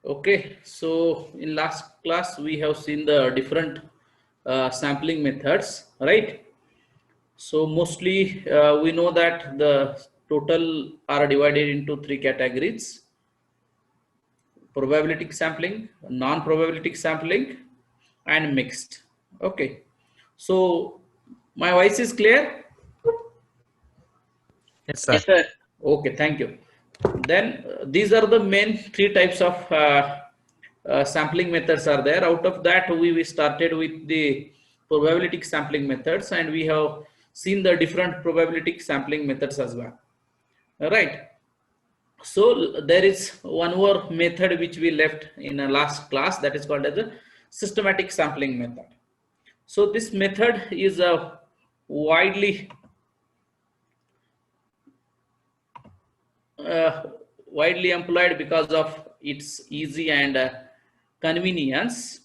Okay, so in last class we have seen the different sampling methods, right? So mostly we know that the total are divided into three categories: probabilistic sampling, non-probabilistic sampling, and mixed. Okay, so my voice is clear. Yes, sir. Yes, sir. Okay, thank you. Then these are the main three types of sampling methods are there. Out of that, we started with the probabilistic sampling methods, and we have seen the different probabilistic sampling methods as well. All right. So there is one more method which we left in a last class, that is called as a systematic sampling method. So this method is widely uh, widely employed because of its easy and convenience.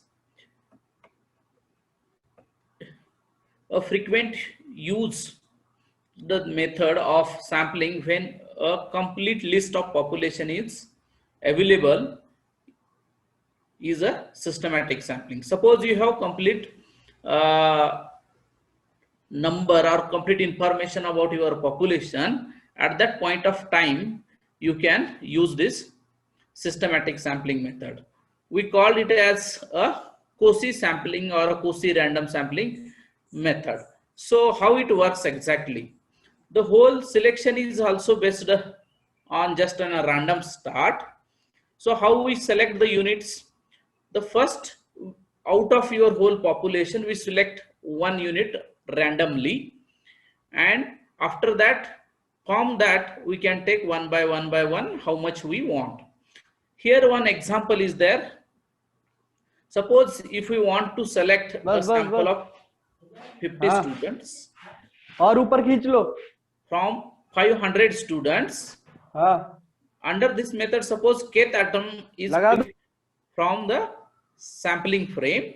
A frequent use the method of sampling when a complete list of population is available is a systematic sampling. Suppose you have complete uh, number or complete information about your population. At that point of time you can use this systematic sampling method. We call it as a Cauchy sampling or a Cauchy random sampling method. So how it works exactly? The whole selection is also based on just on a random start. So how we select the units? The first, out of your whole population, we select one unit randomly, and after that, from that we can take one by one how much we want. Here one example is there. Suppose if we want to select a sample of 50 students और ऊपर खींच लो from 500 students. Under this method, suppose kth atom is picked from the sampling frame,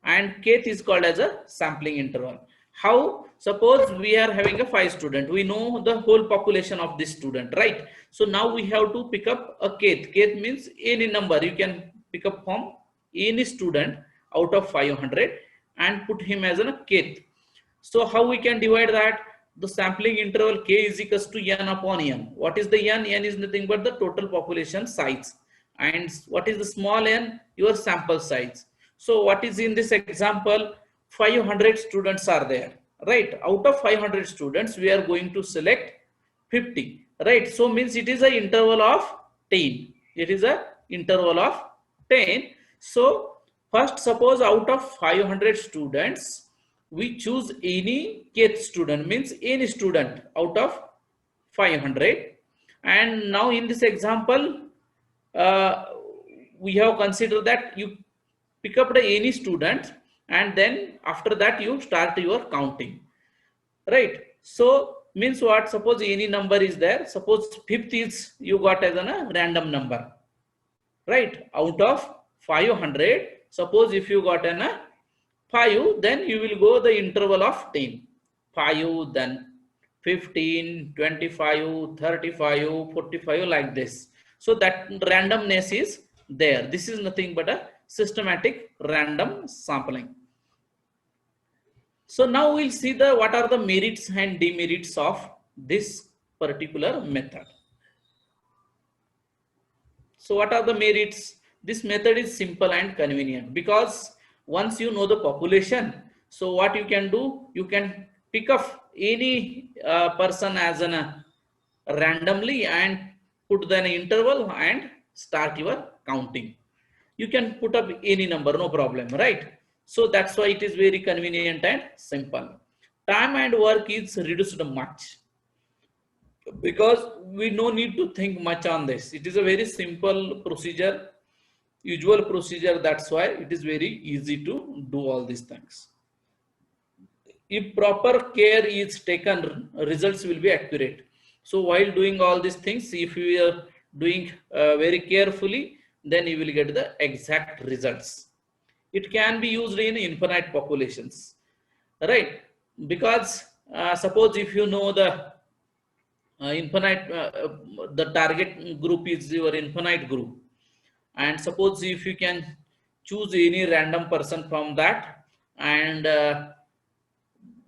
and kth is called as a sampling interval. How? Suppose we are having a 5 student, we know the whole population of this student, right? So now we have to pick up a kth. Kth means any number you can pick up from any student out of 500 and put him as a kth. So how we can divide that? The sampling interval k is equals to n upon n. What is the n? N is nothing but the total population size. And what is the small n? Your sample size. So what is in this example? 500 students are there, right? Out of 500 students, we are going to select 50, right? So means it is an interval of 10. It is a interval of 10. So first, suppose out of 500 students, we choose any kth student, means any student out of 500. And now in this example, we have considered that you pick up the any student, and then after that you start your counting, right? So means what? Suppose any number is there. Suppose fifth is you got as a random number, right? Out of 500, suppose if you got an 5, then you will go the interval of 10. 5, then 15, 25, 35, 45, like this. So that randomness is there. This is nothing but a systematic random sampling. So now we'll see the what are the merits and demerits of this particular method. So what are the merits? This method is simple and convenient because once you know the population, so what you can do, you can pick up any person as an randomly and put the interval and start your counting. You can put up any number, no problem, right? So that's why it is very convenient and simple. Time and work is reduced much because we no need to think much on this. It is a very simple procedure, usual procedure. That's why it is very easy to do all these things. If proper care is taken, results will be accurate. So while doing all these things, if you are doing very carefully, then you will get the exact results. It can be used in infinite populations, right? Because suppose if you know the infinite, the target group is your infinite group, and suppose if you can choose any random person from that, and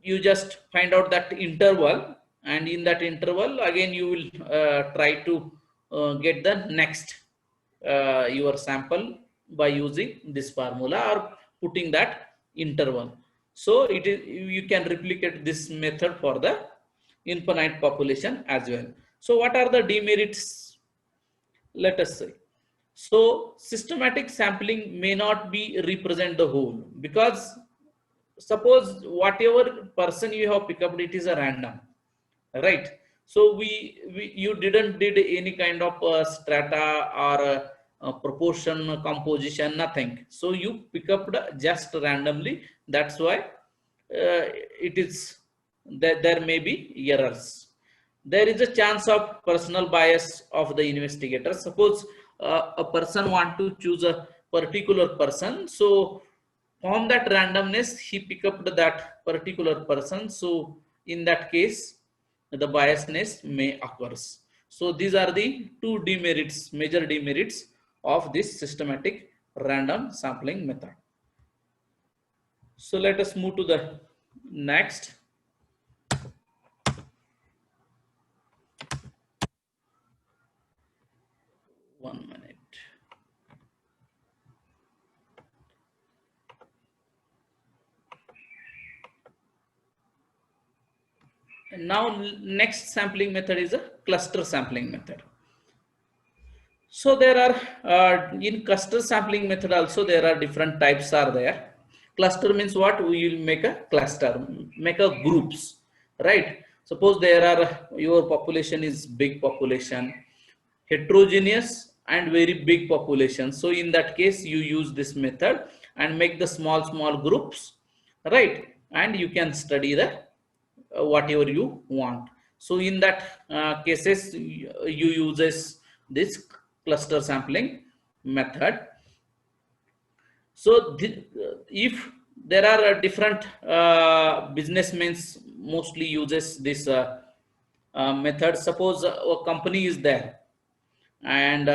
you just find out that interval, and in that interval again you will try to get the next your sample by using this formula or putting that interval. So it is, you can replicate this method for the infinite population as well. So what are the demerits? Let us say, so systematic sampling may not be represent the whole, because suppose whatever person you have picked up, it is a random, right? So you didn't did any kind of strata or proportion composition, nothing. So you pick up just randomly. That's why it is that there may be errors. There is a chance of personal bias of the investigator. Suppose a person want to choose a particular person, so from that randomness he pick up that particular person. So in that case the biasness may occurs. So these are the two demerits, major demerits of this systematic random sampling method. So let us move to the next. One minute. And now next sampling method is a cluster sampling method. So there are in cluster sampling method also there are different types are there. Cluster means what? We will make a cluster, make a groups, right? Suppose there are your population is big population, heterogeneous and very big population. So in that case you use this method and make the small groups, right? And you can study the whatever you want. So in that cases you uses this cluster sampling method. So if there are different businessmen mostly uses this method. Suppose a company is there, and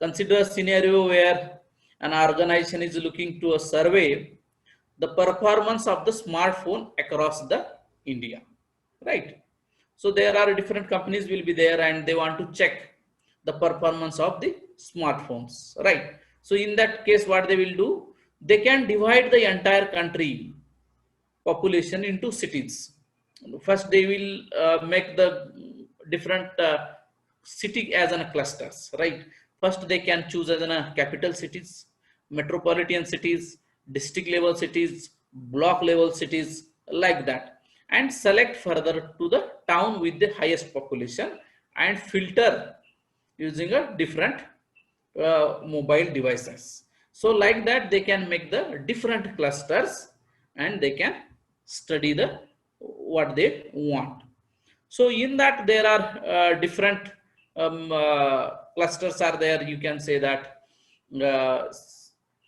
consider a scenario where an organization is looking to a survey the performance of the smartphone across the India, right? So there are different companies will be there and they want to check the performance of the smartphones, right? So in that case what they will do, they can divide the entire country population into cities. First they will make the different city as an clusters, right? First they can choose as an capital cities, metropolitan cities, district level cities, block level cities, like that, and select further to the town with the highest population and filter using a different mobile devices. So like that they can make the different clusters and they can study the what they want. So in that there are different clusters are there. You can say that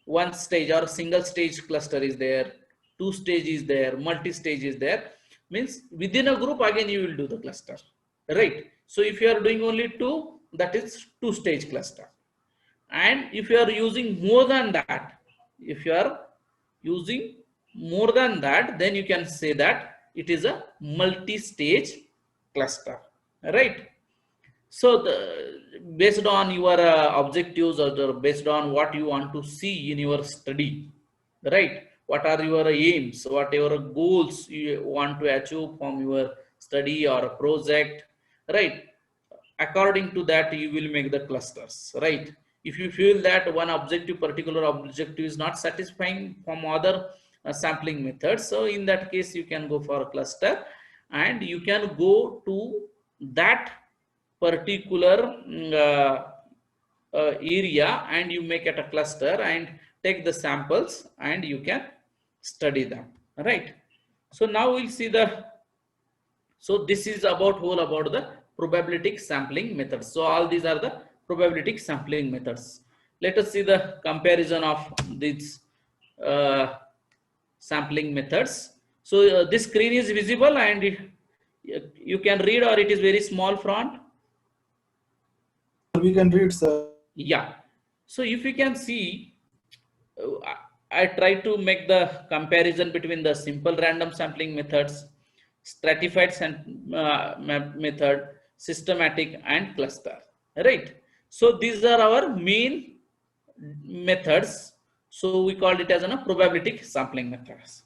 one stage or single stage cluster is there, two stage is there, multi-stage is there. Means within a group again you will do the cluster, right? So if you are doing only two, that is two stage cluster. And if you are using more than that, if you are using more than that, then you can say that it is a multi-stage cluster, right? So based on your objectives or based on what you want to see in your study, right? What are your aims, what your goals you want to achieve from your study or project, right? According to that you will make the clusters, right? If you feel that one particular objective is not satisfying from other sampling methods, so in that case you can go for a cluster and you can go to that particular area and you make it a cluster and take the samples and you can study them, right? So now we'll see the, so this is about whole about the probabilistic sampling methods. So all these are the probabilistic sampling methods. Let us see the comparison of these sampling methods. So this screen is visible and you can read, or it is very small font? We can read, sir. Yeah. So if you can see, I try to make the comparison between the simple random sampling methods, stratified method, systematic, and cluster, right? So these are our main methods. So we called it as a probabilistic sampling methods.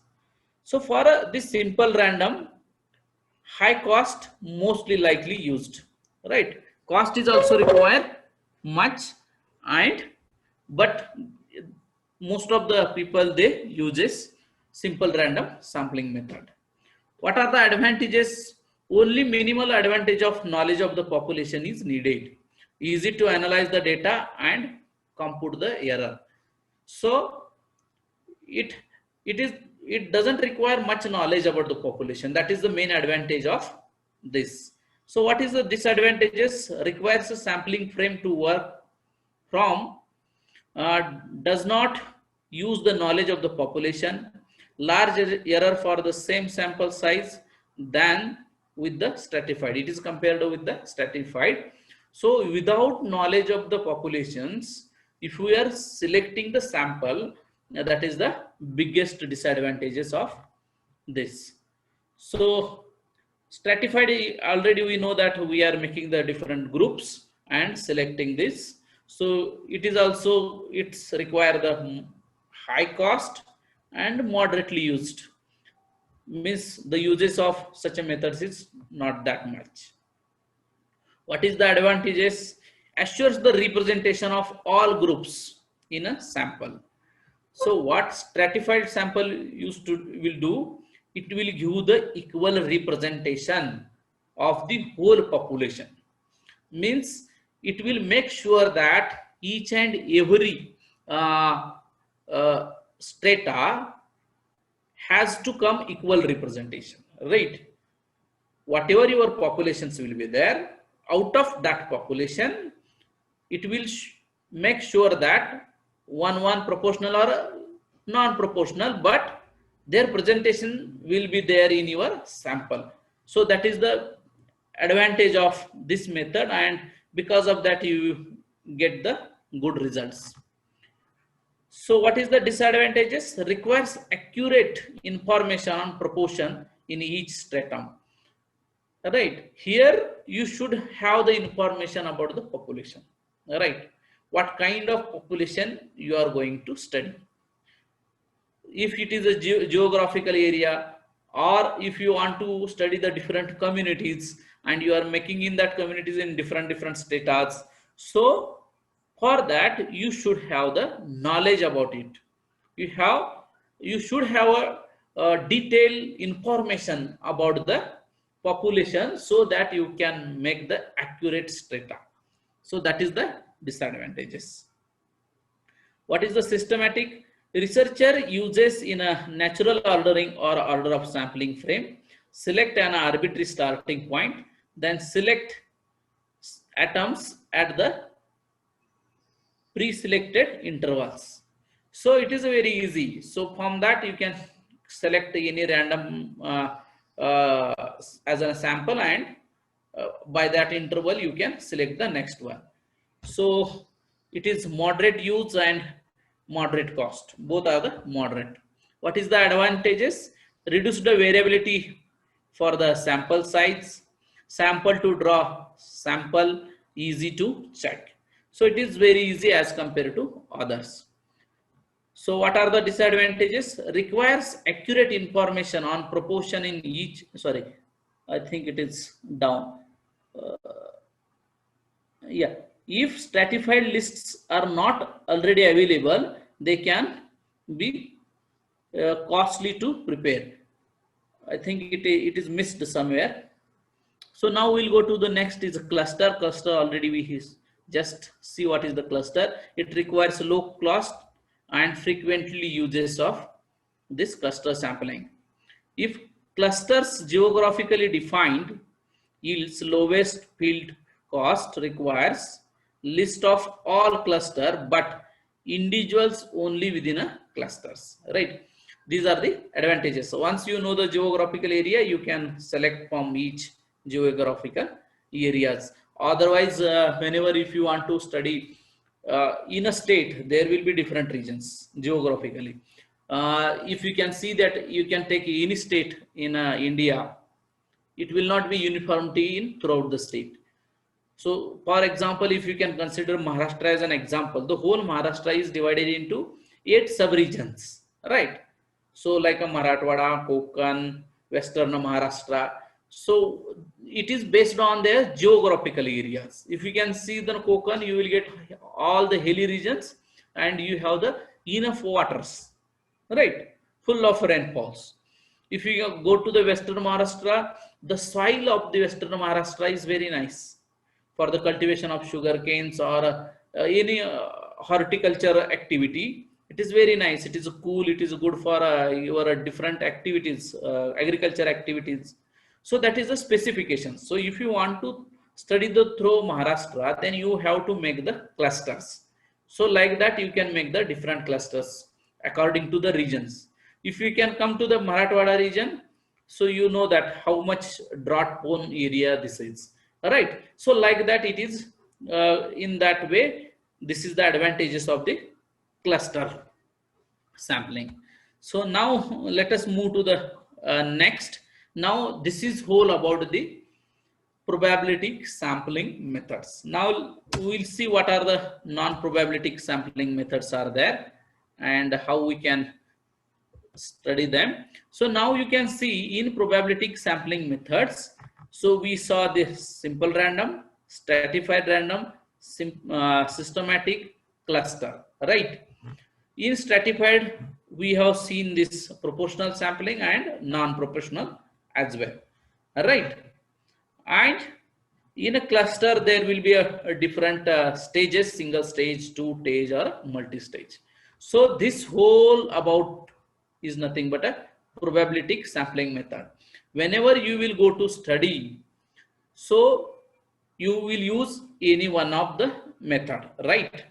So for this simple random, high cost mostly likely used, right? Cost is also required much, and but most of the people they uses simple random sampling method. What are the advantages? Only minimal advantage of knowledge of the population is needed. Easy to analyze the data and compute the error. So it it is it doesn't require much knowledge about the population. That is the main advantage of this. So what is the disadvantages? Requires a sampling frame to work from, does not use the knowledge of the population, large error for the same sample size than with the stratified. It is compared with the stratified. So without knowledge of the populations, if we are selecting the sample, that is the biggest disadvantages of this. So stratified, already we know that we are making the different groups and selecting this. So it is also, it's require the high cost and moderately used. Means the uses of such a methods is not that much. What is the advantages? Assures the representation of all groups in a sample. So what stratified sample will do, it will give the equal representation of the whole population. Means it will make sure that each and every strata has to come equal representation, right? Whatever your populations will be there, out of that population, it will make sure that one proportional or non-proportional, but their presentation will be there in your sample. So that is the advantage of this method, and because of that you get the good results. So what is the disadvantages? Requires accurate information on proportion in each stratum. Right, here you should have the information about the population, right? What kind of population you are going to study. If it is a geographical area, or if you want to study the different communities and you are making in that communities in different status, so for that you should have the knowledge about it. You should have a detailed information about the population, so that you can make the accurate strata. So that is the disadvantages. What is the systematic? Researcher uses in a natural ordering or order of sampling frame, select an arbitrary starting point, then select atoms at the pre-selected intervals. So it is very easy. So from that you can select any random as a sample, and by that interval you can select the next one. So it is moderate use and moderate cost. Both are the moderate. What is the advantages? Reduce the variability for the sample size, sample to draw, sample easy to check. So it is very easy as compared to others. So what are the disadvantages? Requires accurate information on proportion in each, sorry, I think it is down. Yeah, if stratified lists are not already available, they can be costly to prepare. I think it is missed somewhere. So now we'll go to the next is a cluster. Cluster already we just see what is the cluster. It requires low cost and frequently uses of this cluster sampling. If clusters geographically defined yields lowest field cost, requires list of all cluster but individuals only within a clusters, right? These are the advantages. So once you know the geographical area, you can select from each geographical areas. Otherwise, whenever if you want to study in a state, there will be different regions geographically. If you can see that you can take any state in India, it will not be uniformity in throughout the state. So, for example, if you can consider Maharashtra as an example, the whole Maharashtra is divided into 8 sub-regions, right? So, like a Marathwada, Konkan, Western Maharashtra. So, it is based on their geographical areas. If you can see the Konkan, you will get all the hilly regions and you have the enough waters, right? Full of rainfalls. If you go to the Western Maharashtra, the soil of the Western Maharashtra is very nice for the cultivation of sugar canes or any horticulture activity. It is very nice. It is cool. It is good for your different activities, agriculture activities. So that is the specification. So if you want to study the through Maharashtra, then you have to make the clusters. So like that, you can make the different clusters according to the regions. If you can come to the Marathwada region, so you know that how much drought prone area this is. Right. So like that, it is in that way. This is the advantages of the cluster sampling. So now let us move to the next. Now this is whole about the probabilistic sampling methods. Now we will see what are the non-probabilistic sampling methods are there and how we can study them. So now you can see in probabilistic sampling methods. So we saw this simple random, stratified random, systematic, cluster, right? In stratified, we have seen this proportional sampling and non-proportional as well, right? And in a cluster, there will be a different stages, single stage, two stage or multi-stage. So this whole about is nothing but a probabilistic sampling method. Whenever you will go to study, so you will use any one of the method, right?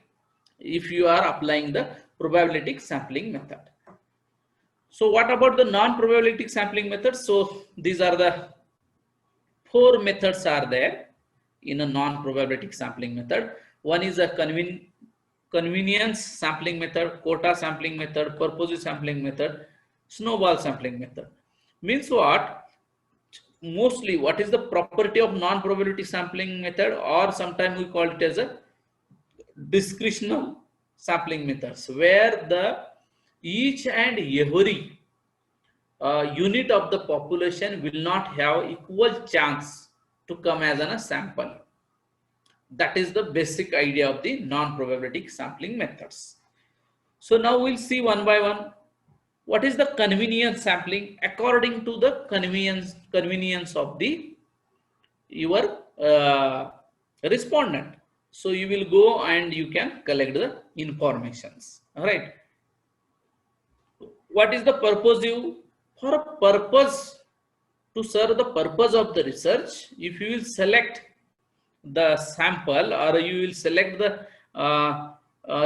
If you are applying the probabilistic sampling method. So what about the non-probabilistic sampling method? So these are the 4 methods are there in a non-probabilistic sampling method. One is a convenience sampling method, quota sampling method, purposive sampling method, snowball sampling method. Means what? Mostly what is the property of non-probabilistic sampling method, or sometimes we call it as a discretional sampling methods, where the each and every unit of the population will not have equal chance to come as a sample. That is the basic idea of the non-probabilistic sampling methods. So now we'll see one by one. What is the convenience sampling? According to the convenience of the your respondent. So you will go and you can collect the informations. All right. What is the purposive? For a purpose, to serve the purpose of the research, if you will select the sample or you will select the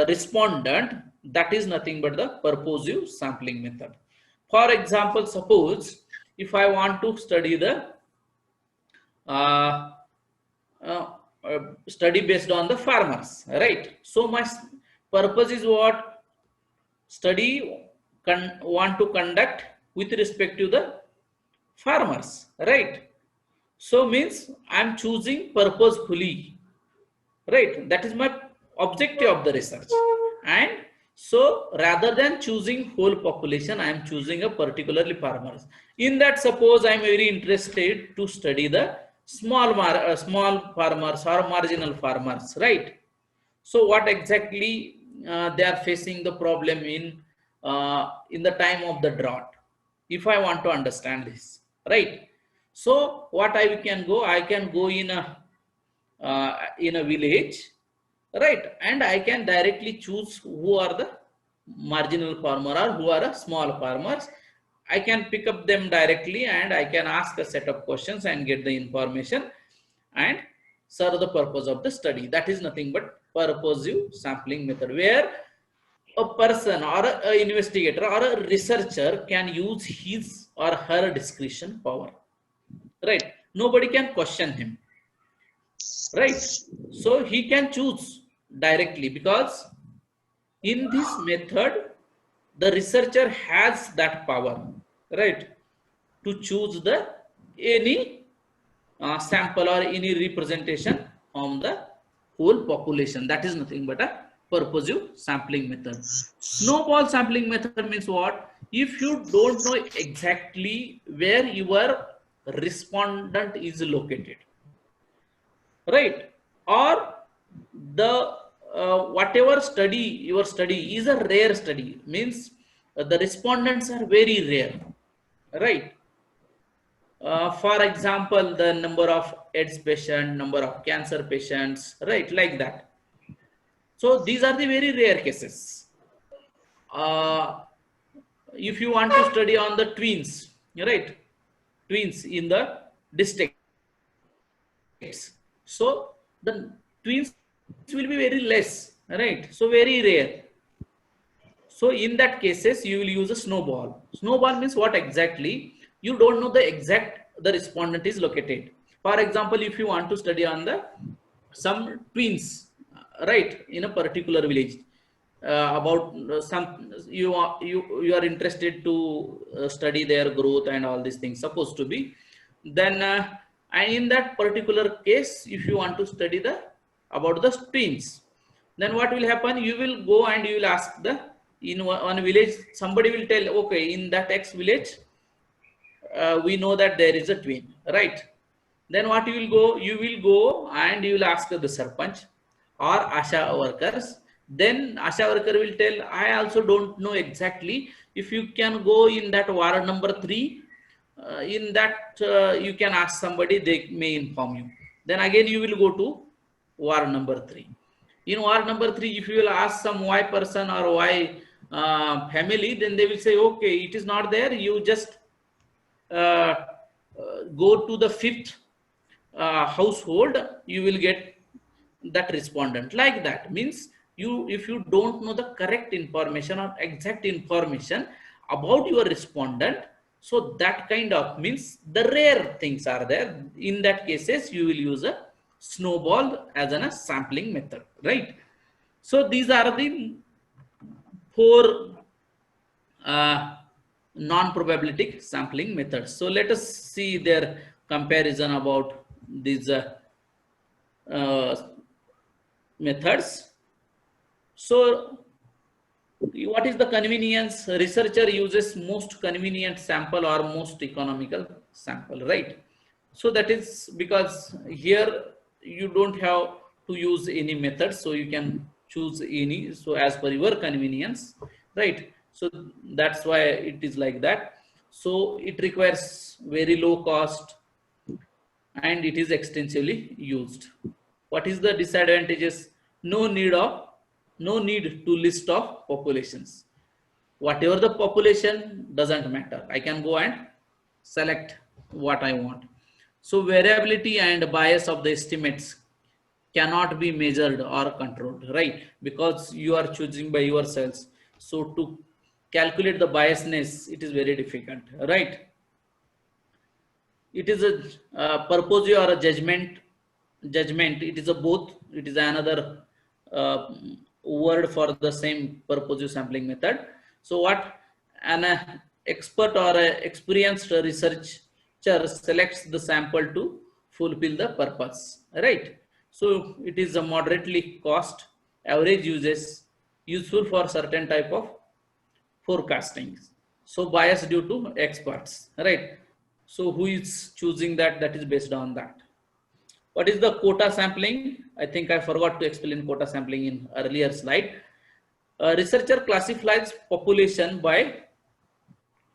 respondent, that is nothing but the purposive sampling method. For example, suppose if I want to study the study based on the farmers, right? So my purpose is what? Study want to conduct with respect to the farmers, right? So means I'm choosing purposefully, right? That is my objective of the research. And so rather than choosing whole population, I am choosing a particularly farmers. In that, suppose I am very interested to study the small farmers or marginal farmers, right? So what exactly they are facing the problem in the time of the drought, if I want to understand this, right? So what I can go in a village, right? And I can directly choose who are the marginal farmer or who are small farmers. I can pick up them directly and I can ask a set of questions and get the information and serve the purpose of the study. That is nothing but purposive sampling method, where a person or an investigator or a researcher can use his or her discretion power, right? Nobody can question him, right? So he can choose directly, because in this method the researcher has that power, right, to choose the any sample or any representation from the whole population. That is nothing but a purposive sampling method. Snowball sampling method means what? If you don't know exactly where your respondent is located, right, or the whatever study your study is a rare study, means the respondents are very rare, right. For example, the number of AIDS patient, number of cancer patients, right, like that. So these are the very rare cases. Uh, if you want to study on the twins, right, twins in the districts, so the twins will be very less, right, so very rare. So in that cases, you will use a snowball. Snowball means what exactly? You don't know the exact the respondent is located. For example, if you want to study on the some twins, right, in a particular village, about some you are interested to study their growth and all these things supposed to be, then and in that particular case, if you want to study the about the twins, then what will happen? You will go and you will ask the in one village, somebody will tell, okay, in that X village we know that there is a twin, right. Then what you will go and you will ask the sarpanch or asha workers. Then asha worker will tell, I also don't know exactly, if you can go in that ward number 3, in that you can ask somebody, they may inform you. Then again you will go to ward number 3. In ward number 3, if you will ask some Y person or Y family, then they will say, okay, it is not there, you just go to the 5th household, you will get that respondent. Like that means, you if you don't know the correct information or exact information about your respondent, so that kind of means the rare things are there. In that cases, you will use a snowball as a sampling method, right. So these are the 4 non-probabilistic sampling methods. So let us see their comparison about these uh, methods. So what is the convenience? Researcher uses most convenient sample or most economical sample, right? So that is because here you don't have to use any method, so you can choose any, so as per your convenience, right? So that's why it is like that. So it requires very low cost and it is extensively used. What is the disadvantages? No need to list of populations. Whatever the population doesn't matter. I can go and select what I want. So variability and bias of the estimates cannot be measured or controlled, right? Because you are choosing by yourselves. So to calculate the biasness, it is very difficult, right? It is a purpose or a judgment. It is a both. It is another uh, word for the same purposive sampling method. So what an expert or a experienced researcher selects the sample to fulfill the purpose, right. So it is a moderately cost, average uses, useful for certain type of forecasting. So bias due to experts, right. So who is choosing that? That is based on that. What is the quota sampling? I think I forgot to explain quota sampling in earlier slide. A researcher classifies population by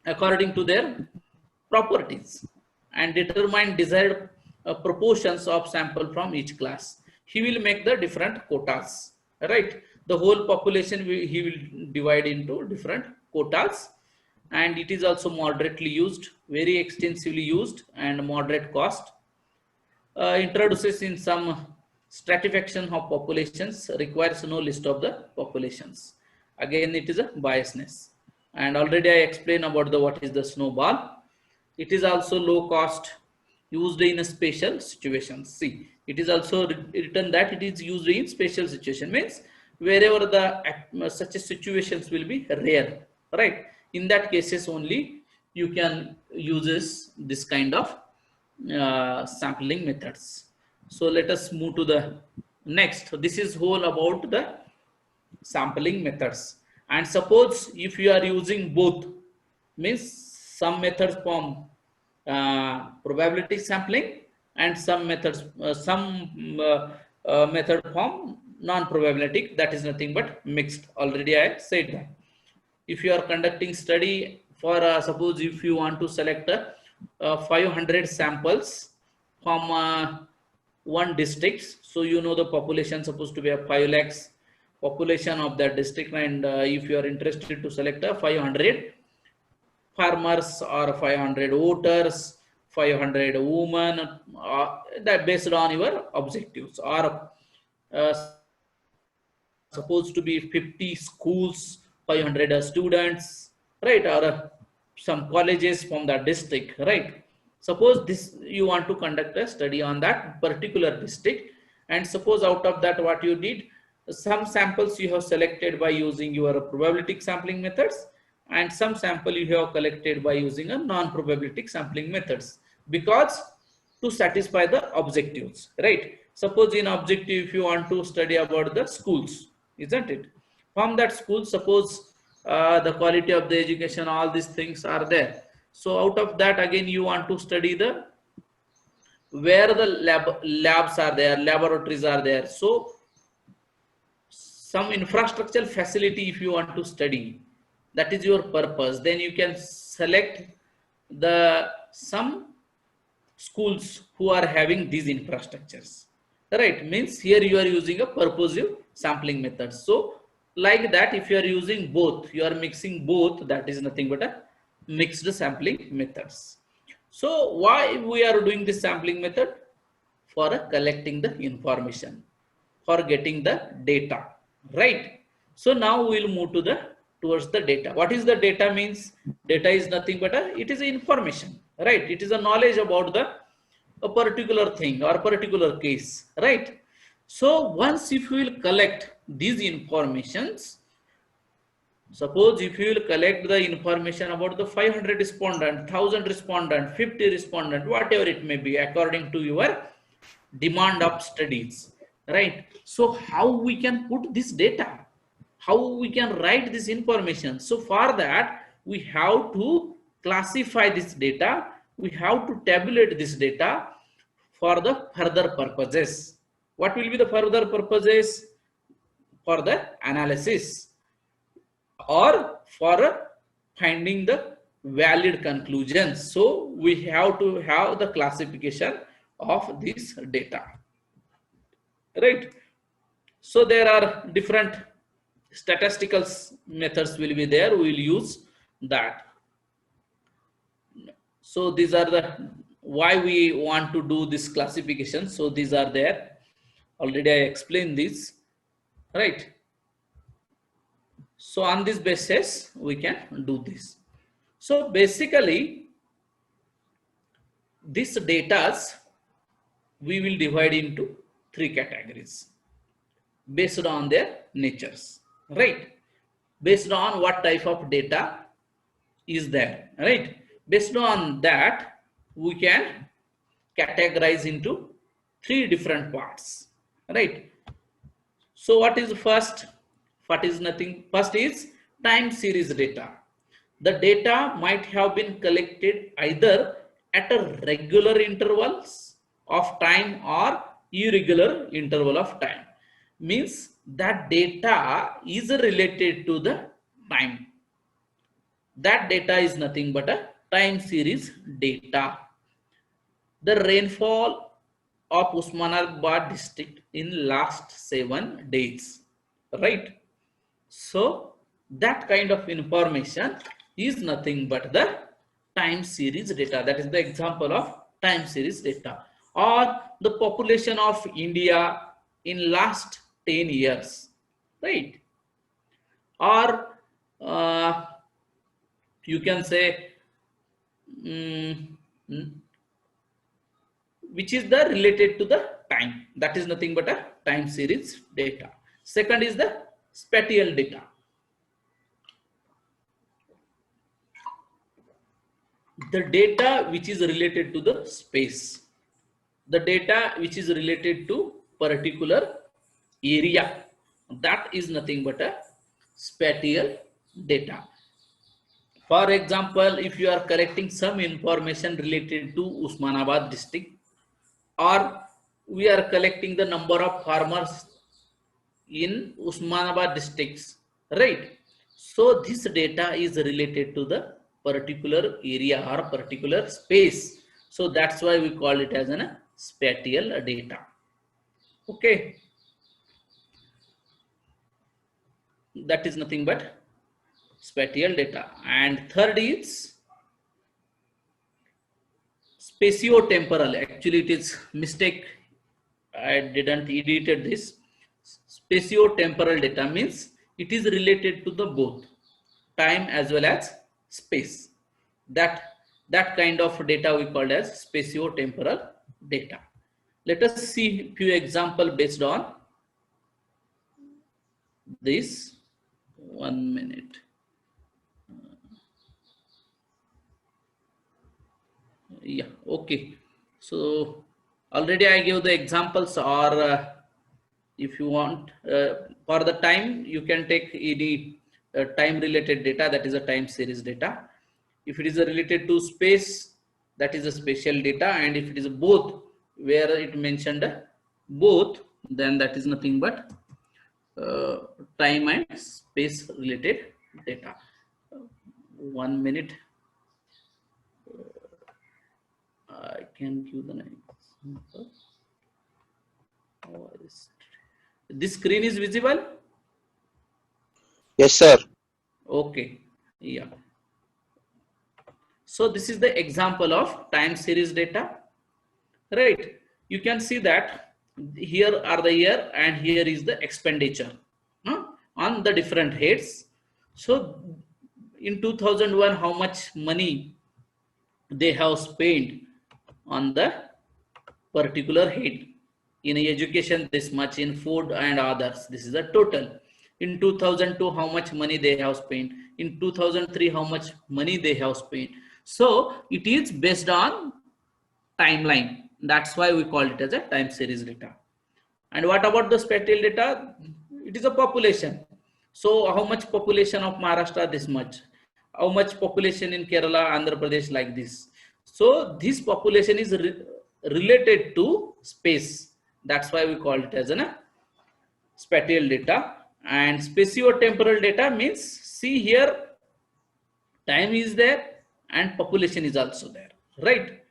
according to their properties and determine desired proportions of sample from each class. He will make the different quotas, right. The whole population he will divide into different quotas, and it is also moderately used, very extensively used, and moderate cost. Introduces in some stratification of populations, requires no list of the populations. Again, it is a biasness. And already I explained about the what is the snowball. It is also low cost, used in a special situation. See, it is also written that it is used in special situation, means wherever the such a situations will be rare, right? In that cases only you can uses this kind of sampling methods. So let us move to the next. This is whole about the sampling methods. And suppose if you are using both, means some methods from probability sampling and some methods method from non-probabilistic, that is nothing but mixed. Already I said that. If you are conducting study for suppose if you want to select 500 samples from one district, so you know the population supposed to be a 5 lakhs population of that district, and if you are interested to select a 500 farmers or 500 voters, 500 women, that based on your objectives, or supposed to be 50 schools, 500 students, right? Or some colleges from that district, right? Suppose this you want to conduct a study on that particular district, and suppose out of that what you did, some samples you have selected by using your probabilistic sampling methods, and some sample you have collected by using a non-probabilistic sampling methods, because to satisfy the objectives, right? Suppose in objective if you want to study about the schools, isn't it? From that school, suppose the quality of the education, all these things are there. So out of that again you want to study the where the labs are there, laboratories are there. So some infrastructural facility if you want to study, that is your purpose, then you can select the some schools who are having these infrastructures, right? Means here you are using a purposive sampling method. So like that, if you are using both, you are mixing both, that is nothing but a mixed sampling methods. So why we are doing this sampling method? For collecting the information, for getting the data, right? So now we will move to the towards the data. What is the data? Means data is nothing but it is information, right? It is a knowledge about the a particular thing or particular case, right? So once if you will collect these informations, suppose if you will collect the information about the 500 respondent, 1000 respondent, 50 respondent, whatever it may be, according to your demand of studies, right? So how we can put this data, how we can write this information? So for that we have to classify this data, we have to tabulate this data for the further purposes. What will be the further purposes? For the analysis or for finding the valid conclusions. So we have to have the classification of this data, right? So there are different statistical methods will be there, we will use that. So these are the why we want to do this classification. So these are there, already I explained this, right? So on this basis we can do this. So basically this data we will divide into three categories based on their natures, right? Based on what type of data is there, right? Based on that we can categorize into three different parts, right? So what is first? What is nothing? First is time series data. The data might have been collected either at a regular intervals of time or irregular interval of time. Means that data is related to the time. That data is nothing but a time series data. The rainfall of Usmanabad district in last 7 days, right? So that kind of information is nothing but the time series data. That is the example of time series data. Or the population of India in last 10 years, right? Or you can say which is the related to the time. That is nothing but a time series data. Second is the spatial data. The data which is related to the space. The data which is related to particular area. That is nothing but a spatial data. For example, if you are collecting some information related to Usmanabad district, or we are collecting the number of farmers in Usmanabad districts, right? So this data is related to the particular area or particular space. So that's why we call it as a spatial data. Okay. That is nothing but spatial data. And third is spatio-temporal. Actually, it is mistake. I didn't edited this. Spatio-temporal data means it is related to the both time as well as space. That kind of data we called as spatio-temporal data. Let us see few example based on this. 1 minute. Yeah, okay. So already I gave the examples, or if you want for the time, you can take any time related data, that is a time series data. If it is related to space, that is a spatial data, and if it is both, where it mentioned both, then that is nothing but time and space related data. 1 minute. I can give the name. This screen is visible? Yes, sir. Okay. Yeah. So this is the example of time series data, right? You can see that here are the year and here is the expenditure on the different heads. So in 2001, how much money they have spent on the particular head. In education, this much, in food and others, this is the total. In 2002, how much money they have spent. In 2003, how much money they have spent. So it is based on timeline. That's why we call it as a time series data. And what about the spatial data? It is a population. So how much population of Maharashtra? This much. How much population in Kerala, Andhra Pradesh, like this. So this population is related to space. That's why we call it as a spatial data. And spatio-temporal data means, see here, time is there and population is also there, right?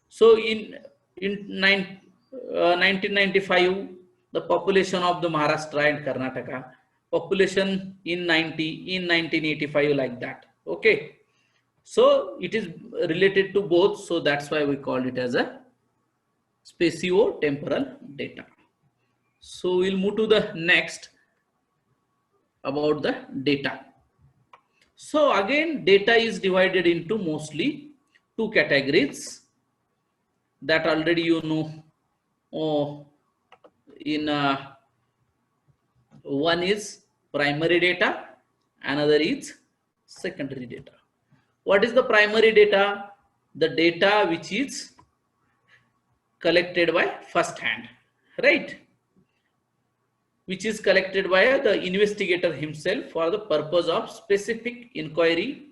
So in 1995, the population of the Maharashtra and Karnataka, population in 1985, like that. Okay. So it is related to both. So that's why we call it as a spatio-temporal data. So we'll move to the next about the data. So again, data is divided into mostly two categories that already you know. One is primary data, another is secondary data. What is the primary data? The data which is collected by first hand, right? Which is collected by the investigator himself for the purpose of specific inquiry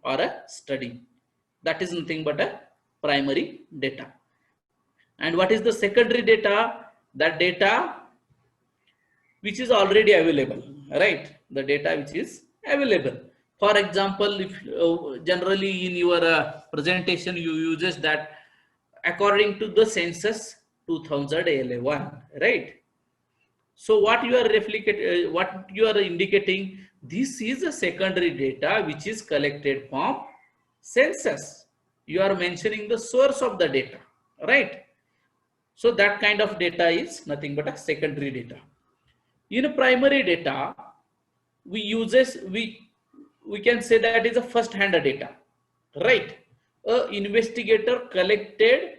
or a study. That is nothing but a primary data. And what is the secondary data? That data which is already available, right? The data which is available. For example, if generally in your presentation you uses that according to the census 2011, right? So what you are what you are indicating, this is a secondary data which is collected from census. You are mentioning the source of the data, right? So that kind of data is nothing but a secondary data. In primary data, we can say that is a first hand data, right? A investigator collected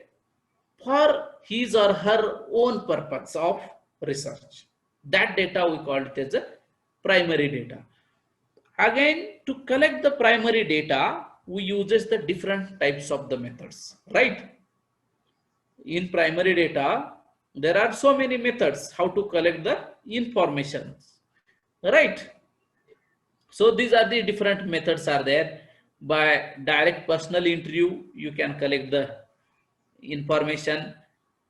for his or her own purpose of research. That data we call it as a primary data. Again, to collect the primary data, we uses the different types of the methods, right? In primary data, there are so many methods how to collect the information, right? So these are the different methods are there. By direct personal interview, you can collect the information.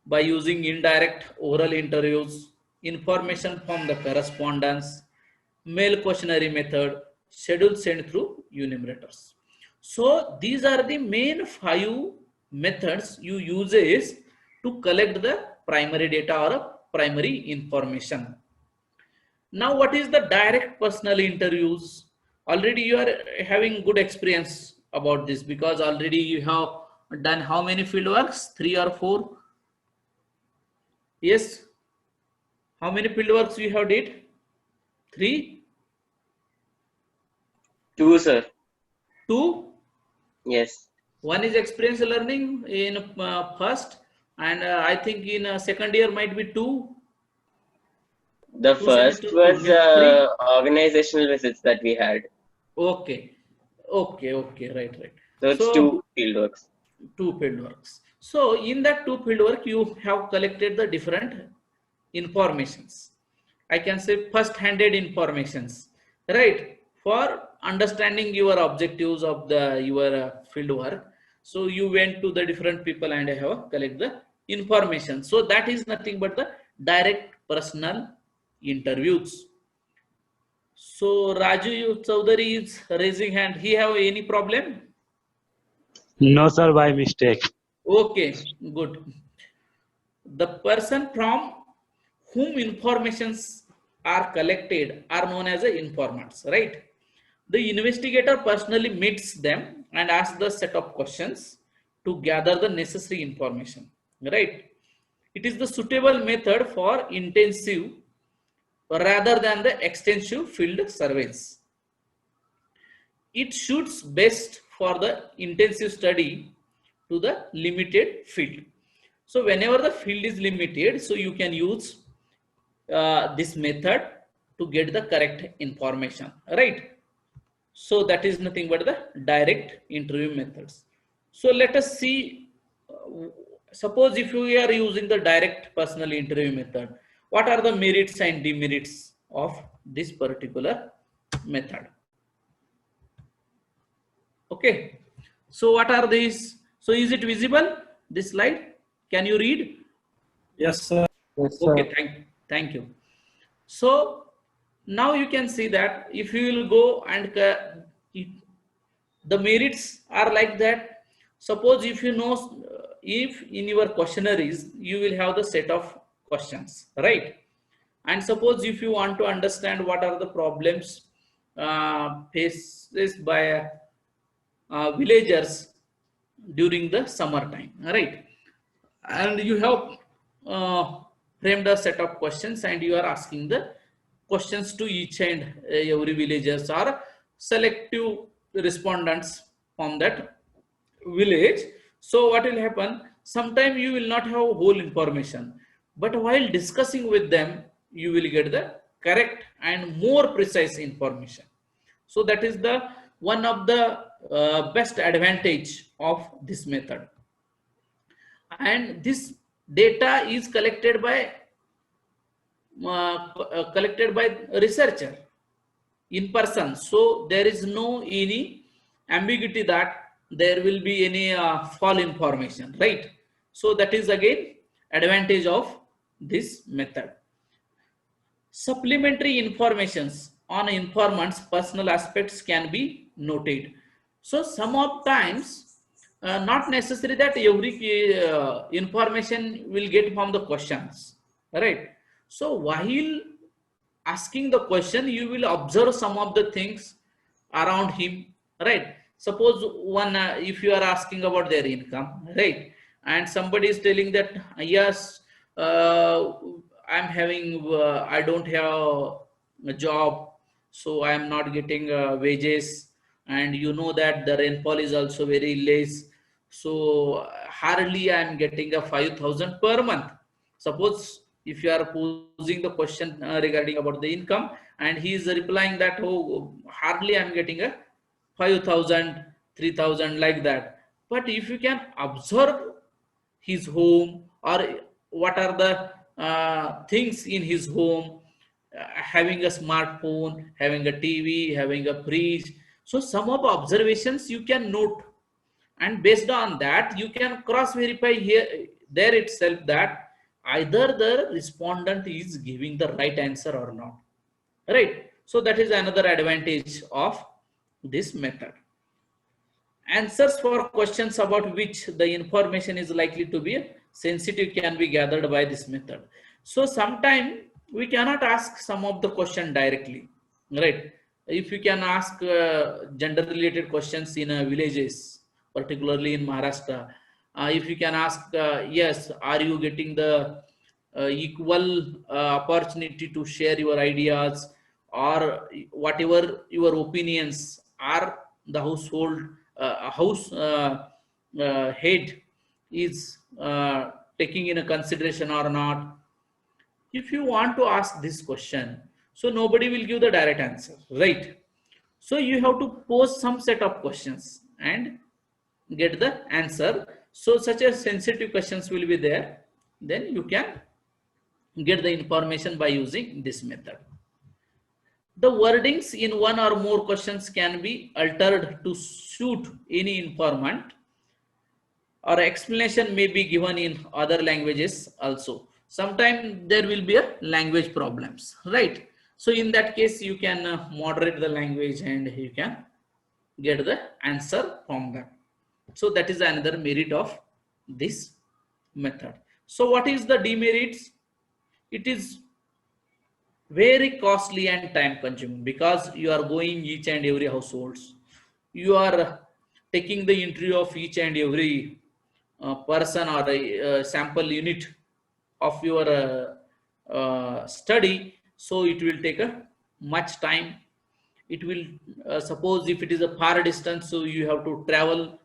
By using indirect oral interviews, information from the correspondence, mail questionnaire method, schedule sent through enumerators. So these are the main 5 methods you uses to collect the primary data or primary information. Now, what is the direct personal interviews? Already you are having good experience about this because already you have done how many field works? 3 or 4? Yes. How many field works you have did? 3? 2, sir. 2? Yes. One is experience learning in first, and I think in second year might be 2. The 2 first semesters, was 3. organizational visits that we had. Okay. Okay. Right. So it's 2 fieldworks. 2 fieldworks. So in that 2 fieldwork, you have collected the different informations. I can say first-handed informations, right? For understanding your objectives of your field work. So you went to the different people and have collect the information. So that is nothing but the direct personal interviews. So Raju Chaudhary is raising hand. He have any problem? No, sir, by mistake. Okay, good. The person from whom informations are collected are known as informants, right? The investigator personally meets them and asks the set of questions to gather the necessary information, right? It is the suitable method for intensive rather than the extensive field surveys. It suits best for the intensive study to the limited field. So whenever the field is limited, so you can use this method to get the correct information, right? So that is nothing but the direct interview methods. So let us see, suppose if you are using the direct personal interview method, what are the merits and demerits of this particular method? Okay, so what are these? So is it visible, this slide? Can you read? Yes, sir. Yes, sir. Okay, thank you. So now you can see that if you will go and the merits are like that. Suppose if you know, if in your questionnaires you will have the set of questions, right? And suppose if you want to understand what are the problems faces by villagers during the summer time, right? And you have framed a set of questions and you are asking the questions to each and every villagers or selective respondents from that village. So what will happen? Sometime you will not have whole information, but while discussing with them, you will get the correct and more precise information. So that is the one of the best advantage of this method. And this data is collected by researcher in person. So there is no any ambiguity that there will be any false information, right? So that is again advantage of this method. Supplementary informations on informants' personal aspects can be noted. So some of times, not necessary that every information will get from the questions, right? So while asking the question, you will observe some of the things around him, right? Suppose one, if you are asking about their income, right? And somebody is telling that, yes, I'm having, I don't have a job, so I am not getting wages. And you know that the rainfall is also very less. So hardly I am getting a 5,000 per month. Suppose if you are posing the question regarding about the income, and he is replying that, oh, hardly I am getting a 5,000, 3,000 like that. But if you can observe his home, or what are the things in his home, having a smartphone, having a TV, having a fridge. So some of observations you can note, and based on that you can cross verify here there itself that either the respondent is giving the right answer or not, right? So that is another advantage of this method. Answers for questions about which the information is likely to be sensitive can be gathered by this method. So sometime we cannot ask some of the question directly, right? If you can ask gender related questions in villages, particularly in Maharashtra, if you can ask, yes, are you getting the equal opportunity to share your ideas, or whatever your opinions are, the household house head is taking in a consideration or not. If you want to ask this question, so nobody will give the direct answer, right? So you have to pose some set of questions and get the answer. So such as sensitive questions will be there, then you can get the information by using this method. The wordings in one or more questions can be altered to suit any informant, or explanation may be given in other languages also. Sometimes there will be a language problems, right? So in that case, you can moderate the language and you can get the answer from them. So that is another merit of this method. So what is the demerits? It is very costly and time consuming, because you are going each and every households. You are taking the interview of each and every person, or a sample unit of your study. So it will take a much time. It will suppose if it is a far distance, so you have to travel.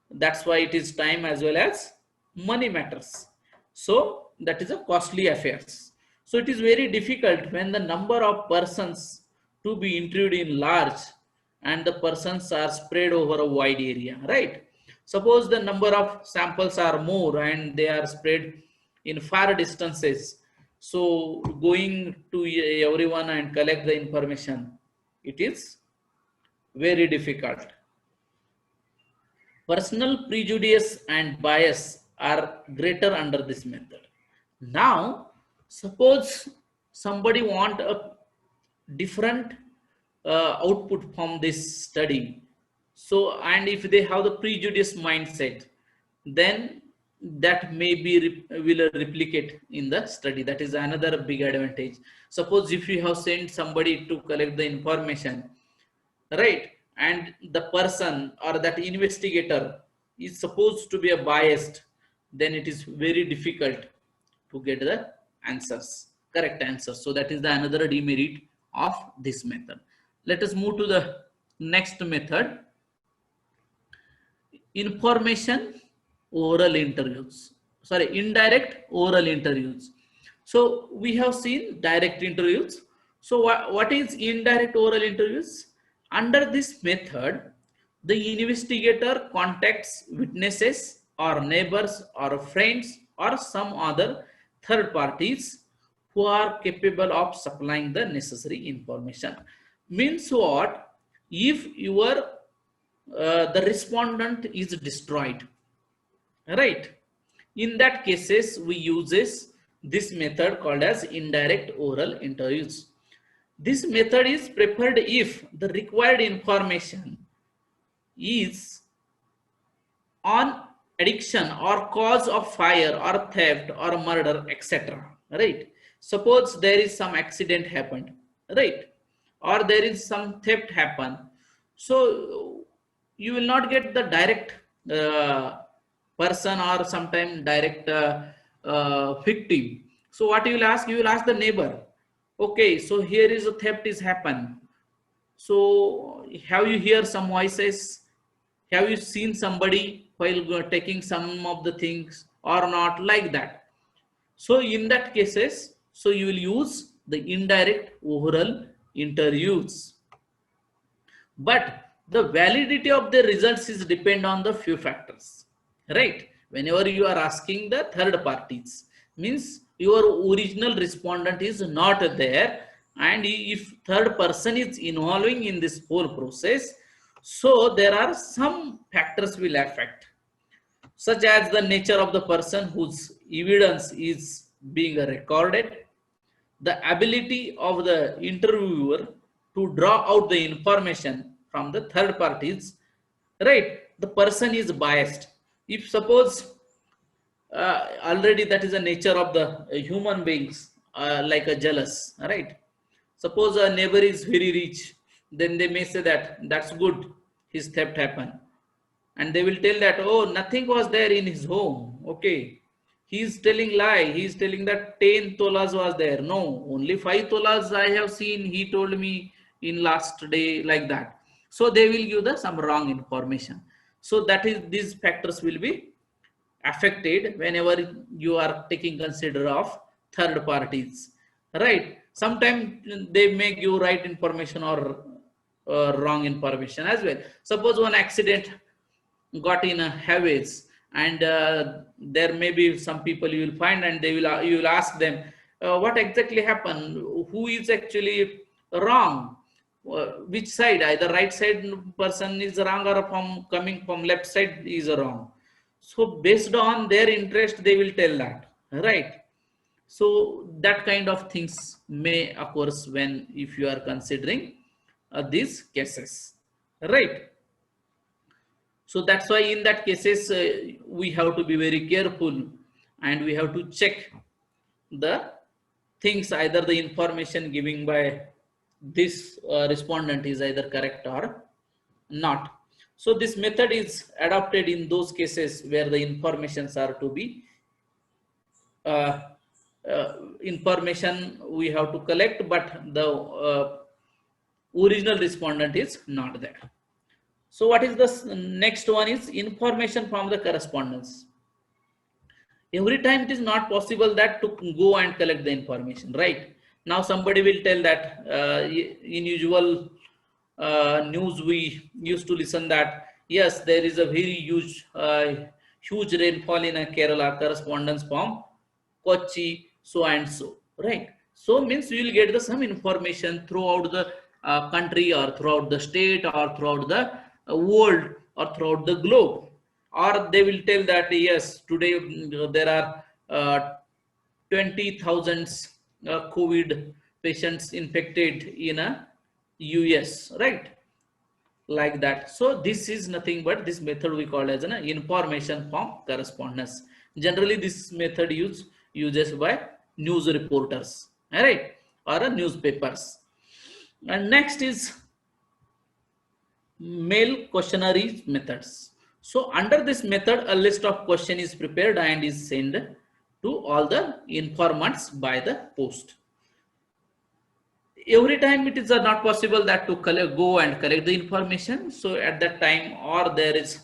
That's why it is time as well as money matters. So that is a costly affairs. So it is very difficult when the number of persons to be interviewed in large, and the persons are spread over a wide area, right? Suppose the number of samples are more and they are spread in far distances. So going to everyone and collect the information, it is very difficult. Personal prejudice and bias are greater under this method. Now, suppose somebody want a different output from this study. So, and if they have the prejudice mindset, then that may be will replicate in the study. That is another big advantage. Suppose if you have sent somebody to collect the information, right, and the person or that investigator is supposed to be a biased, then it is very difficult to get the answers, correct answers. So that is the another demerit of this method. Let us move to the next method, information oral interviews, sorry, indirect oral interviews. So we have seen direct interviews. So what is indirect oral interviews? Under this method, the investigator contacts witnesses or neighbors or friends or some other third parties who are capable of supplying the necessary information. Means what? If your the respondent is destroyed, right? In that cases, we uses this method called as indirect oral interviews. This method is preferred if the required information is on addiction or cause of fire or theft or murder, etc. Right? Suppose there is some accident happened, right? Or there is some theft happen. So you will not get the direct person or sometime direct victim. So what you will ask? You will ask the neighbor. Okay, so here is a theft is happened. So have you hear some voices? Have you seen somebody while taking some of the things or not, like that? So in that cases, so you will use the indirect oral interviews. But the validity of the results is depend on the few factors, right? Whenever you are asking the third parties, means your original respondent is not there, and if third person is involving in this whole process, so there are some factors will affect, such as the nature of the person whose evidence is being recorded, the ability of the interviewer to draw out the information from the third parties, right? The person is biased. If suppose already that is the nature of the human beings, like a jealous, right? Suppose a neighbor is very rich, then they may say that that's good, his theft happened, and they will tell that, oh, nothing was there in his home. Okay, he's telling lie, he's telling that 10 tolas was there. No, only 5 tolas I have seen, he told me in last day, like that. So they will give the some wrong information. So that is, these factors will be affected whenever you are taking consider of third parties, right? Sometimes they may give right information or wrong information as well. Suppose one accident got in a highways, and there may be some people you will find, and they will you will ask them what exactly happened, who is actually wrong, which side, either right side person is wrong or from coming from left side is wrong. So based on their interest they will tell that, right? So that kind of things may occurs when, if you are considering these cases, right? So that's why in that cases we have to be very careful, and we have to check the things, either the information giving by this respondent is either correct or not. So this method is adopted in those cases where the informations are to be uh, information we have to collect, but the original respondent is not there. So what is the next one is information from the correspondence. Every time it is not possible that to go and collect the information, right? Now somebody will tell that in usual news we used to listen that yes, there is a very huge rainfall in Kerala, correspondence from Kochi, so and so, right? So means we will get the some information throughout the country, or throughout the state, or throughout the world, or throughout the globe. Or they will tell that yes, today there are 20,000 COVID patients infected in a US, right? Like that. So this is nothing but this method we call as an information from correspondence. Generally this method uses by news reporters, right, or newspapers. And next is mail questionnaire methods. So under this method, a list of question is prepared and is sent to all the informants by the post. Every time it is not possible that to go and collect the information. So at that time, or there is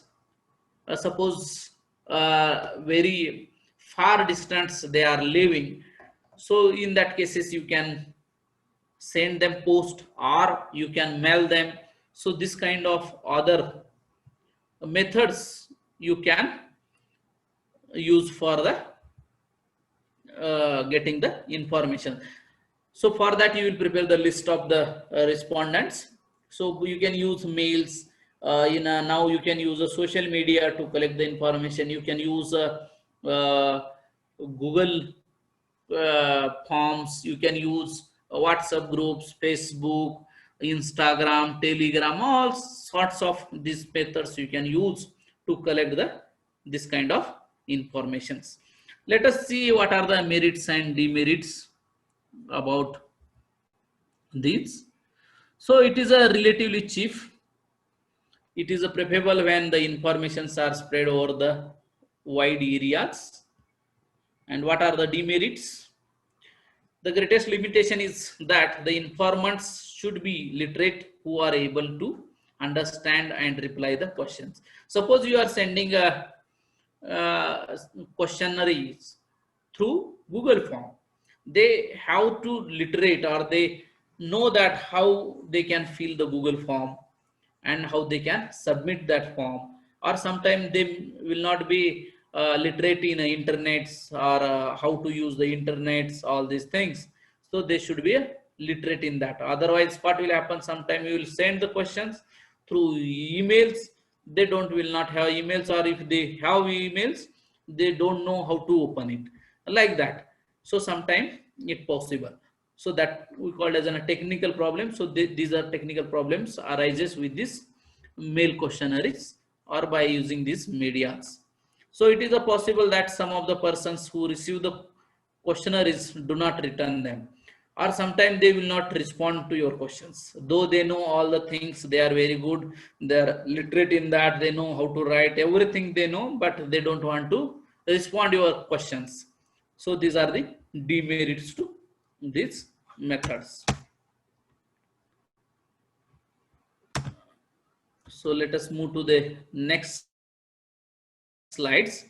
suppose very far distance they are living. So in that cases, you can send them post, or you can mail them. So this kind of other methods you can use for the getting the information. So for that you will prepare the list of the respondents. So you can use mails, now you can use a social media to collect the information. You can use Google forms, you can use WhatsApp groups, Facebook, Instagram, Telegram, all sorts of these methods you can use to collect this kind of informations. Let us see what are the merits and demerits about these. So it is a relatively cheap. It is a preferable when the informations are spread over the wide areas. And what are the demerits? The greatest limitation is that the informants should be literate, who are able to understand and reply the questions. Suppose you are sending a questionnaires through Google form. They have to literate, or they know that how they can fill the Google form and how they can submit that form. Or sometimes they will not be literate in internets, or how to use the internets, all these things. So they should be literate in that. Otherwise, what will happen? Sometimes you will send the questions through emails. They will not have emails, or if they have emails, they don't know how to open it, like that. So sometimes it possible. So that we call as a technical problem. So these are technical problems arises with this mail questionnaires or by using these medias. So it is a possible that some of the persons who receive the questionnaires do not return them, or sometimes they will not respond to your questions, though they know all the things. They are very good, they are literate in that, they know how to write everything, they know, but they don't want to respond to your questions. So these are the demerits to these methods. So let us move to the next slides.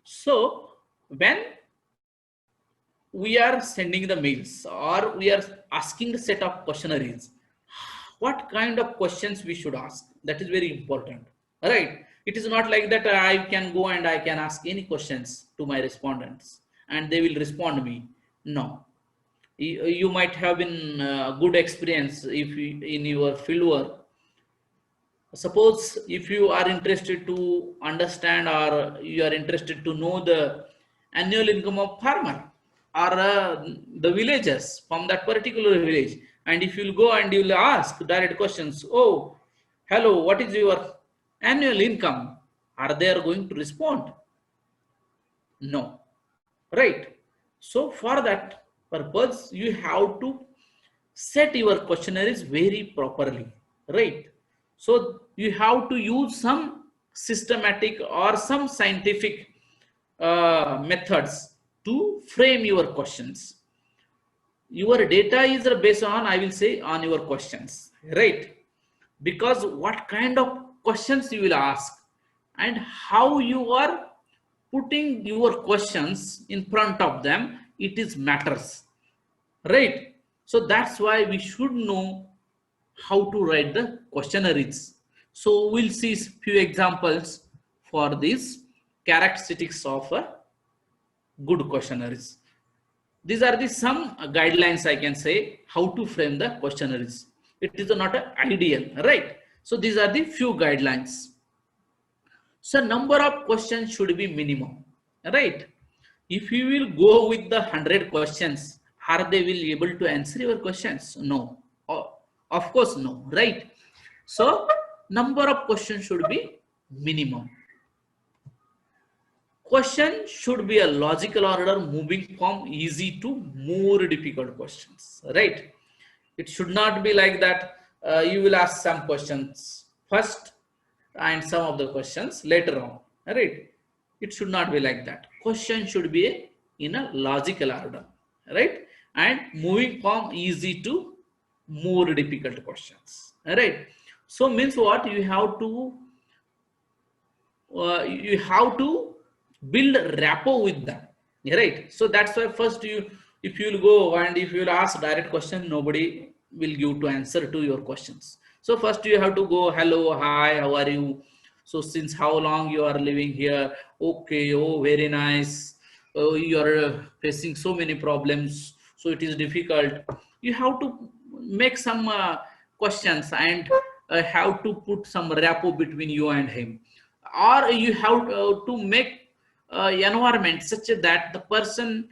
So when we are sending the mails, or we are asking a set of questionnaires, what kind of questions we should ask? That is very important, right? It is not like that I can go and I can ask any questions to my respondents and they will respond me. No, you might have been good experience if you, in your field work. Suppose if you are interested to understand, or you are interested to know the annual income of farmer, or the villagers from that particular village, and if you'll go and you'll ask direct questions, oh, hello, what is your annual income? Are they going to respond? No, right? So for that purpose, you have to set your questionnaires very properly, right? So you have to use some systematic or some scientific methods to frame your questions. Your data is based on, I will say, on your questions, right? Because what kind of questions you will ask and how you are putting your questions in front of them, it is matters, right? So that's why we should know how to write the questionnaires. So we'll see few examples for these characteristics of a good questionnaires. These are the some guidelines, I can say, how to frame the questionnaires. It is not an ideal, right? So these are the few guidelines. So number of questions should be minimum, right? If you will go with the 100 questions, are they will able to answer your questions? No. Of course, no, right? So number of questions should be minimum. Question should be a logical order, moving from easy to more difficult questions, right? It should not be like that. You will ask some questions first and some of the questions later on, right? It should not be like that. Question should be in a logical order, right? And moving from easy to more difficult questions, right? So means what? You have to build rapport with them, right? So that's why first if you will go and if you will ask direct question, nobody will give to answer to your questions. So first you have to go, hello, hi, how are you? So since how long you are living here? Okay, oh, very nice. Oh, you are facing so many problems, so it is difficult. You have to make some questions and have to put some rapport between you and him, or you have to make environment such that the person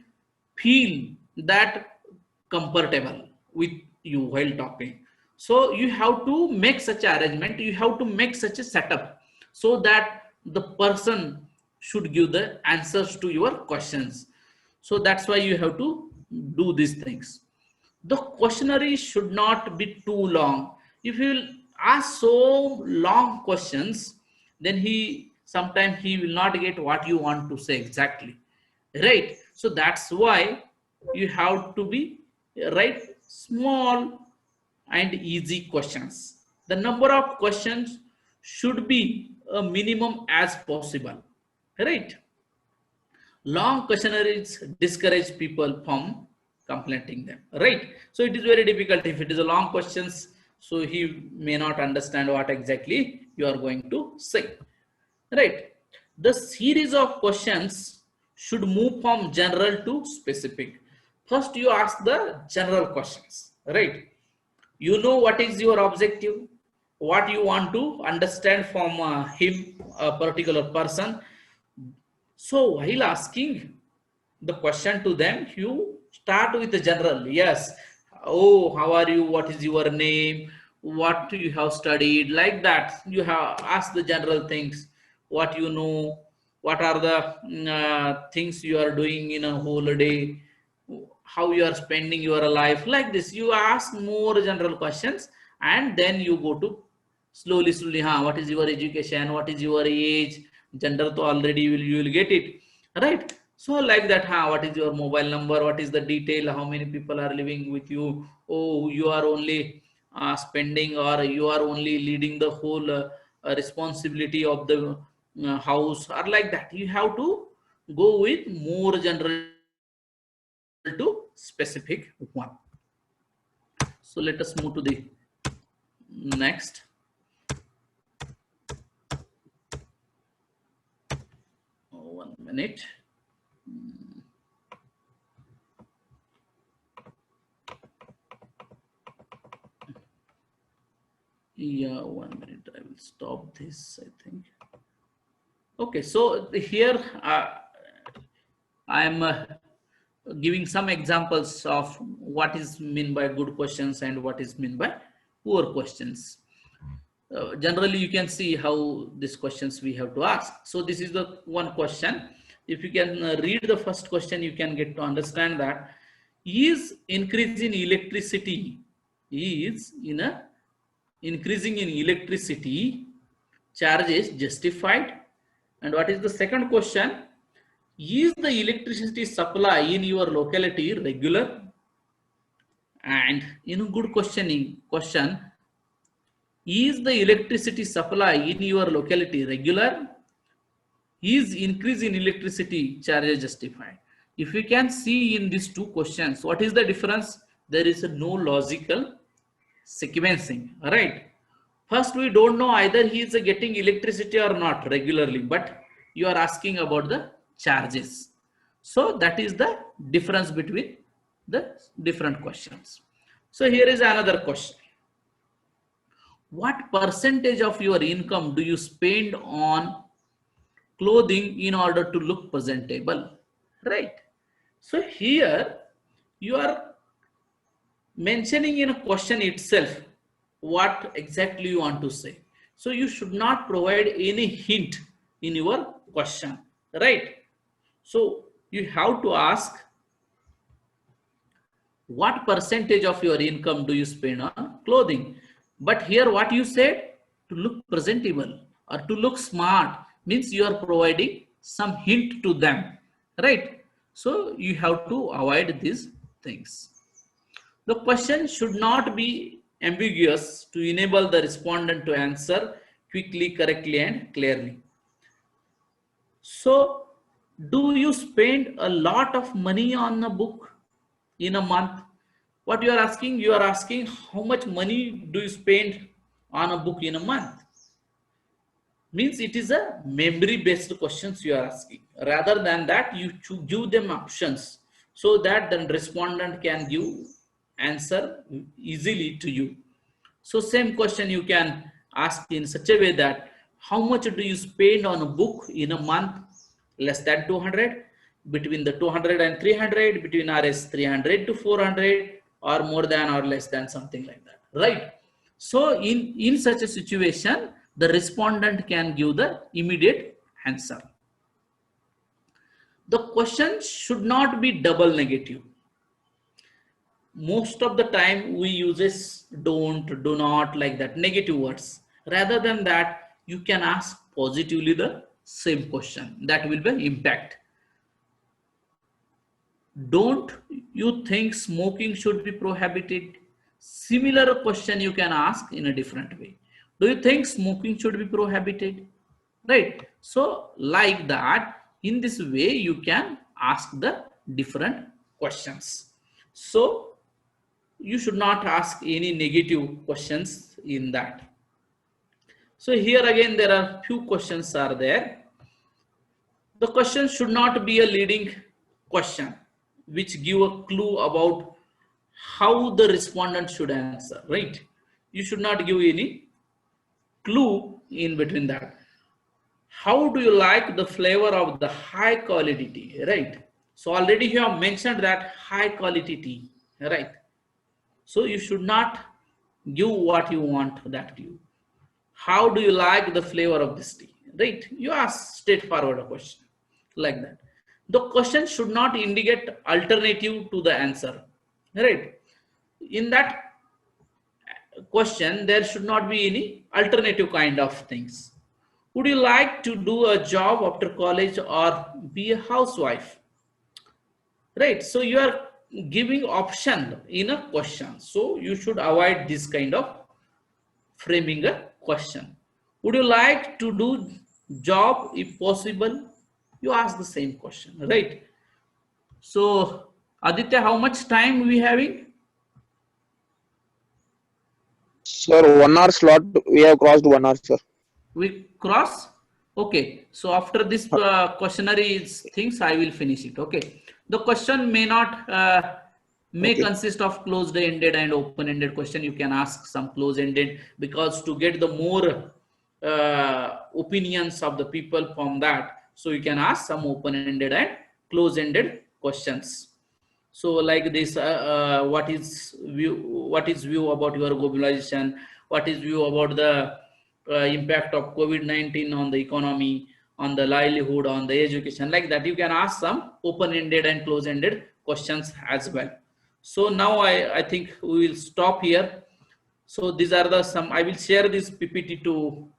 feel that comfortable with you while talking. So you have to make such arrangement, you have to make such a setup so that the person should give the answers to your questions. So that's why you have to do these things. The questionnaire should not be too long. If you will ask so long questions, then sometimes he will not get what you want to say exactly, right? So that's why you have to be write small and easy questions, the number of questions should be a minimum as possible, right? Long questionnaires discourage people from completing them, right? So it is very difficult if it is a long questions, so he may not understand what exactly you are going to say, right? The series of questions should move from general to specific. First you ask the general questions, right? You know what is your objective, what you want to understand from him, a particular person. So while asking the question to them, you start with the general. Yes. Oh, how are you? What is your name? What you have studied? Like that. You have asked the general things. What you know? What are the things you are doing in a whole day? How you are spending your life? Like this. You ask more general questions, and then you go to slowly. What is your education? What is your age? Gender to already you will get it, right? So like that, what is your mobile number? What is the detail? How many people are living with you? Oh, you are only spending, or you are only leading the whole responsibility of the house, or like that. You have to go with more general to specific one. So let us move to the next. Oh, 1 minute. Yeah, 1 minute. I will stop this, I think. Okay, so here I am giving some examples of what is meant by good questions and what is meant by poor questions. Generally, you can see how these questions we have to ask. So this is the one question. If you can read the first question, you can get to understand that is increasing electricity increasing in electricity charges justified? And what is the second question? Is the electricity supply in your locality regular? And in good question, is the electricity supply in your locality regular? Is increase in electricity charges justified? If you can see in these two questions, what is the difference? There is no logical sequencing, right? First, we don't know either he is getting electricity or not regularly, but you are asking about the charges. So that is the difference between the different questions. So here is another question. What percentage of your income do you spend on clothing in order to look presentable, right? So here you are mentioning in a question itself what exactly you want to say. So you should not provide any hint in your question, right? So you have to ask, what percentage of your income do you spend on clothing? But here what you said, to look presentable or to look smart, means you are providing some hint to them, right? So you have to avoid these things. The question should not be ambiguous to enable the respondent to answer quickly, correctly, and clearly. So, do you spend a lot of money on a book in a month? What you are asking how much money do you spend on a book in a month? Means it is a memory based questions you are asking. Rather than that, you give them options so that the respondent can give answer easily to you. So same question you can ask in such a way that how much do you spend on a book in a month? Less than 200, between the 200 and 300, between RS 300 to 400, or more than or less than, something like that, right? So in such a situation, the respondent can give the immediate answer. The question should not be double negative. Most of the time we uses don't, do not, like that, negative words. Rather than that, you can ask positively the same question. That will be impact. Don't you think smoking should be prohibited? Similar question you can ask in a different way. Do you think smoking should be prohibited? Right. So like that, in this way, you can ask the different questions. So you should not ask any negative questions in that. So here again, there are few questions are there. The question should not be a leading question, which give a clue about how the respondent should answer, right? You should not give any clue in between that. How do you like the flavor of the high quality tea, right? So already you have mentioned that high quality tea, right? So you should not give what you want that give. How do you like the flavor of this tea, right? You ask straightforward a question like that. The question should not indicate alternative to the answer, right? In that question, there should not be any alternative kind of things. Would you like to do a job after college or be a housewife? Right. So you are giving option in a question. So you should avoid this kind of framing a question. Would you like to do job if possible? You ask the same question, right? So Aditya, how much time we having? Sir, 1 hour slot, we have crossed 1 hour, sir. We cross? Okay. So after this questionnaire things, I will finish it. Okay. The question may not, may consist of closed-ended and open-ended question. You can ask some closed-ended because to get the more opinions of the people from that. So you can ask some open-ended and closed-ended questions. So like this, what is view about your globalization? What is view about the impact of COVID-19 on the economy, on the livelihood, on the education? Like that, you can ask some open-ended and close-ended questions as well. So now I think we will stop here. So these are the some, I will share this PPT to